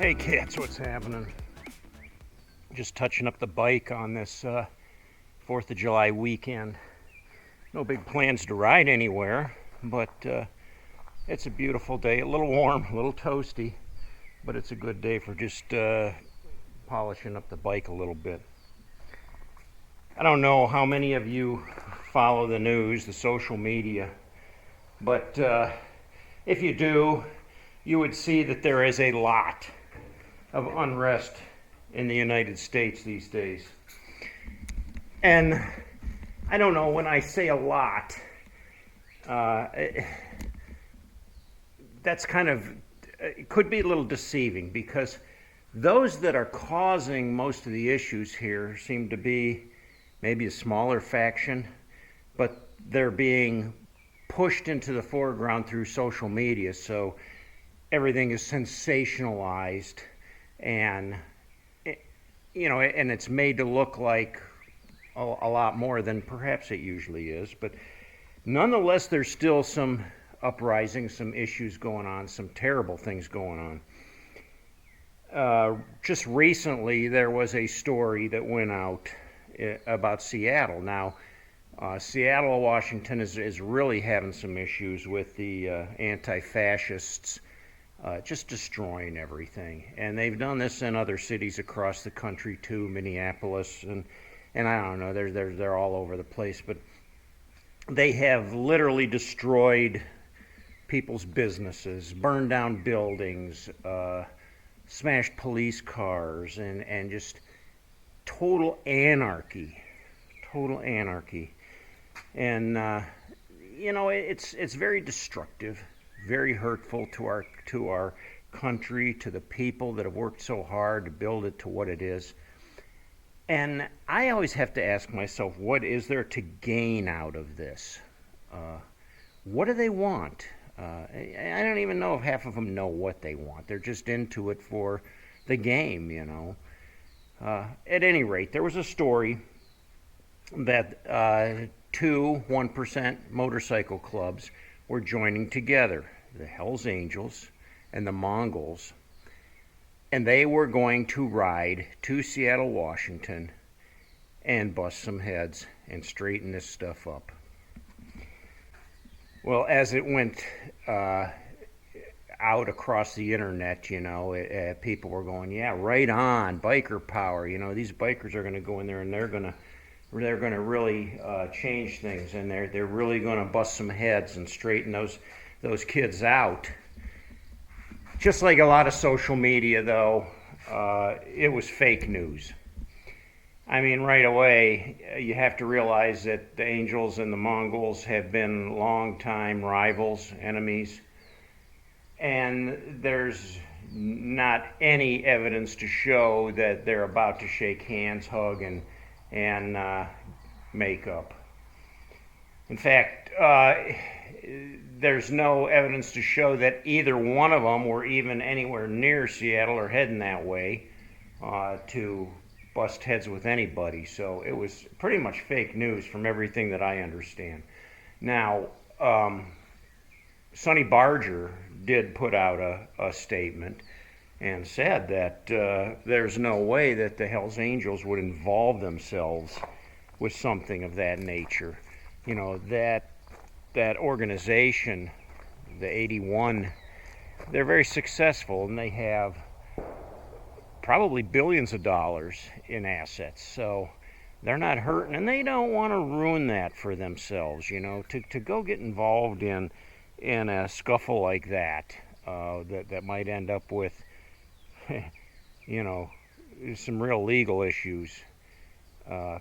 Hey kids, what's happening? Just touching up the bike on this 4th of July weekend. No big plans to ride anywhere, but it's a beautiful day. A little warm, a little toasty, but it's a good day for just polishing up the bike a little bit. I don't know how many of you follow the news, the social media, but if you do, you would see that there is a lot of unrest in the United States these days. And I don't know, when I say a lot, that's kind of, it could be a little deceiving, because those that are causing most of the issues here seem to be maybe a smaller faction, but they're being pushed into the foreground through social media, so everything is sensationalized, and and it's made to look like a lot more than perhaps it usually is. But nonetheless, there's still some uprisings, some issues going on, some terrible things going on. Just recently, there was a story that went out about Seattle. Now, Seattle, Washington is really having some issues with the anti-fascists just destroying everything. And they've done this in other cities across the country too, Minneapolis, and I don't know, they're all over the place, but they have literally destroyed people's businesses, burned down buildings, smashed police cars, and just total anarchy. And it's very destructive, very hurtful to our country, to the people that have worked so hard to build it to what it is. And I always have to ask myself, what is there to gain out of this? What do they want? I don't even know if half of them know what they want. They're just into it for the game, At any rate, there was a story that two 1% motorcycle clubs were joining together, the Hells Angels and the Mongols, and they were going to ride to Seattle, Washington, and bust some heads and straighten this stuff up. Well, as it went out across the internet, people were going, yeah, right on, biker power. These bikers are going to go in there and they're going to really change things, and they're really going to bust some heads and straighten those kids out. Just like a lot of social media, though, it was fake news. I mean, right away, you have to realize that the Angels and the Mongols have been longtime rivals, enemies, and there's not any evidence to show that they're about to shake hands, hug, and make up. In fact, there's no evidence to show that either one of them were even anywhere near Seattle or heading that way to bust heads with anybody. So it was pretty much fake news from everything that I understand. Now, Sonny Barger did put out a statement and said that there's no way that the Hells Angels would involve themselves with something of that nature. That organization, the 81, they're very successful, and they have probably billions of dollars in assets. So they're not hurting, and they don't want to ruin that for themselves. To go get involved in a scuffle like that that might end up with some real legal issues.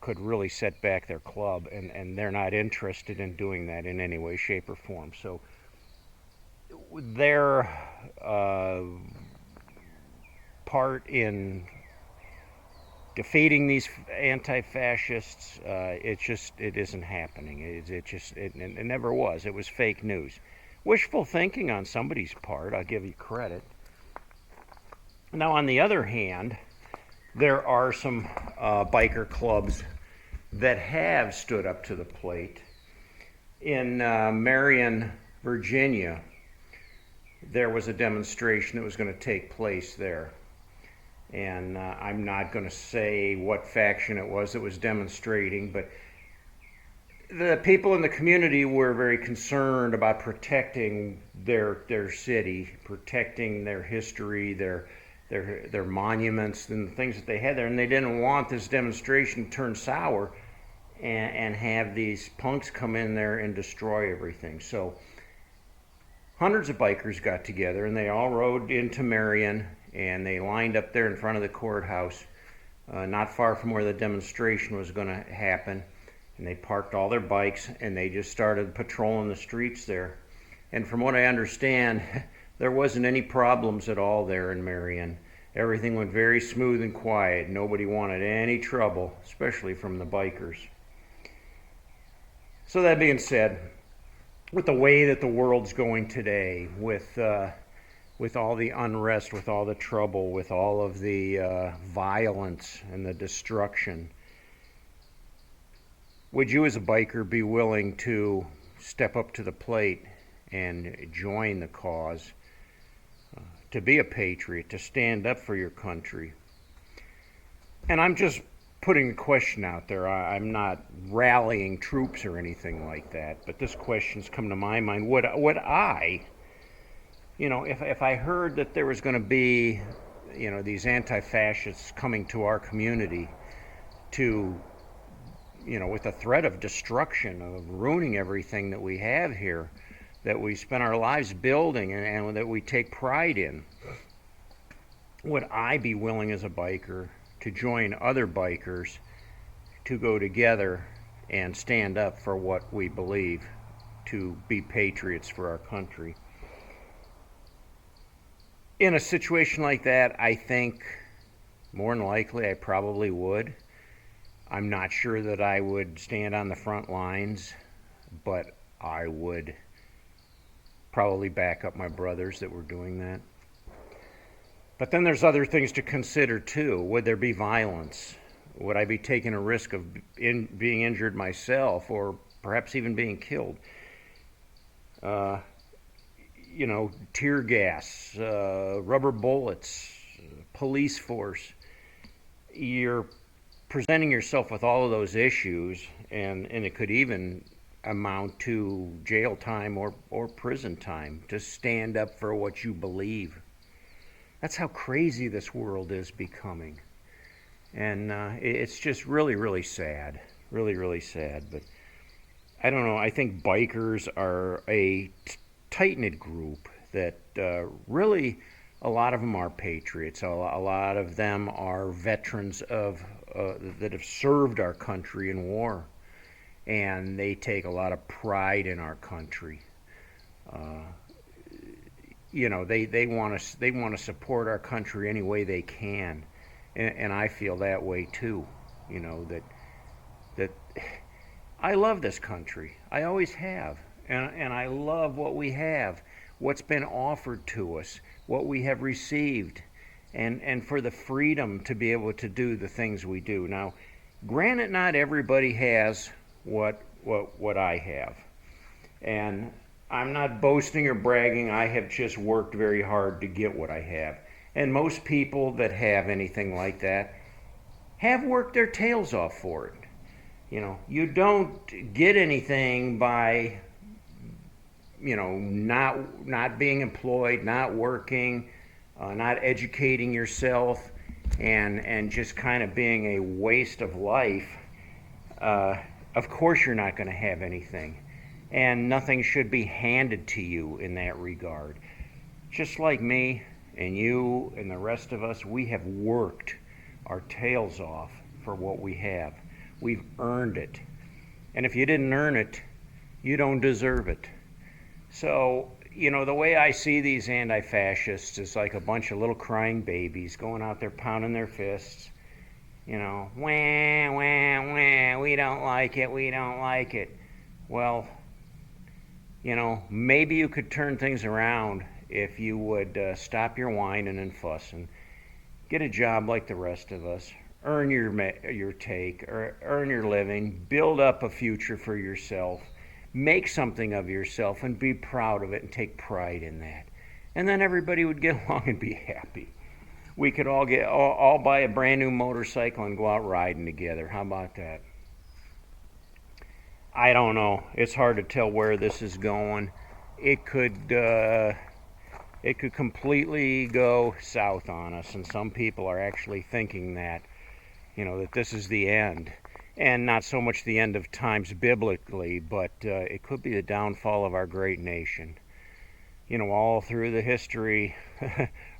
Could really set back their club, and they're not interested in doing that in any way, shape, or form. So their part in defeating these anti-fascists, it isn't happening. It never was. It was fake news. Wishful thinking on somebody's part, I'll give you credit. Now, on the other hand, there are some biker clubs that have stood up to the plate. In Marion, Virginia, there was a demonstration that was going to take place there. And I'm not going to say what faction it was that was demonstrating, but the people in the community were very concerned about protecting their city, protecting their history, their monuments and the things that they had there, and they didn't want this demonstration to turn sour and have these punks come in there and destroy everything. So hundreds of bikers got together and they all rode into Marion and they lined up there in front of the courthouse, not far from where the demonstration was going to happen. And they parked all their bikes and they just started patrolling the streets there. And from what I understand, there wasn't any problems at all there in Marion. Everything went very smooth and quiet. Nobody wanted any trouble, especially from the bikers. So that being said, with the way that the world's going today, with all the unrest, with all the trouble, with all of the violence and the destruction, would you as a biker be willing to step up to the plate and join the cause, to be a patriot, to stand up for your country? And I'm just putting a question out there. I'm not rallying troops or anything like that, but this question's come to my mind. Would I, if I heard that there was going to be, these anti-fascists coming to our community to, with the threat of destruction, of ruining everything that we have here, that we spend our lives building and that we take pride in, would I be willing as a biker to join other bikers to go together and stand up for what we believe to be patriots for our country? In a situation like that, I think more than likely I probably would. I'm not sure that I would stand on the front lines, but I would probably back up my brothers that were doing that. But then there's other things to consider too. Would there be violence? Would I be taking a risk of being injured myself, or perhaps even being killed? Tear gas, rubber bullets, police force. You're presenting yourself with all of those issues, and it could even amount to jail time or prison time to stand up for what you believe. That's how crazy this world is becoming. And it's just really, really sad. Really, really sad. But I don't know. I think bikers are a tight-knit group that really, a lot of them are patriots. A lot of them are veterans that have served our country in war. And they take a lot of pride in our country. They want to support our country any way they can, and I feel that way too. That I love this country. I always have, and I love what we have, what's been offered to us, what we have received, and for the freedom to be able to do the things we do. Now, granted, not everybody has what I have, and I'm not boasting or bragging. I have just worked very hard to get what I have. And most people that have anything like that have worked their tails off for it. You don't get anything by, not being employed, not working, not educating yourself, and just kind of being a waste of life. Of course you're not going to have anything. And nothing should be handed to you in that regard. Just like me and you and the rest of us, we have worked our tails off for what we have. We've earned it. And if you didn't earn it, you don't deserve it. So, the way I see these anti-fascists is like a bunch of little crying babies going out there pounding their fists. Wah, wah, wah, we don't like it, we don't like it. Well, maybe you could turn things around if you would stop your whining and fussing, get a job like the rest of us, earn your take, or earn your living, build up a future for yourself, make something of yourself, and be proud of it and take pride in that. And then everybody would get along and be happy. we could all buy a brand new motorcycle and go out riding together. How about that? I don't know. It's hard to tell where this is going. It could completely go south on us, and some people are actually thinking that, that this is the end. And not so much the end of times biblically, but it could be the downfall of our great nation. All through the history,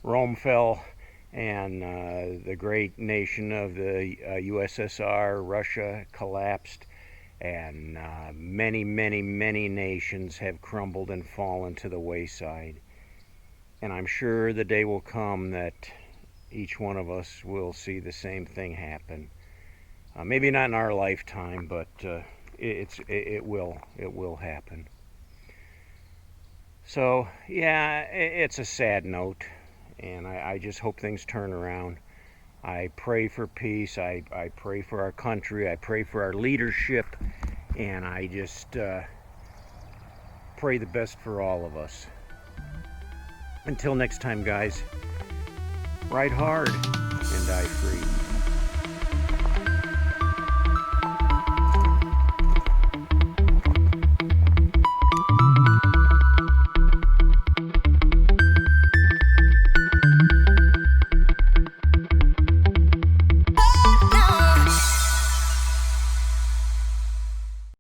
Rome fell, and the great nation of the USSR, Russia, collapsed, and many, many, many nations have crumbled and fallen to the wayside. And I'm sure the day will come that each one of us will see the same thing happen. Maybe not in our lifetime, but it will happen. So yeah, it's a sad note, and I just hope things turn around. I pray for peace. I pray for our country. I pray for our leadership, and I just pray the best for all of us. Until next time, guys, ride hard and die free.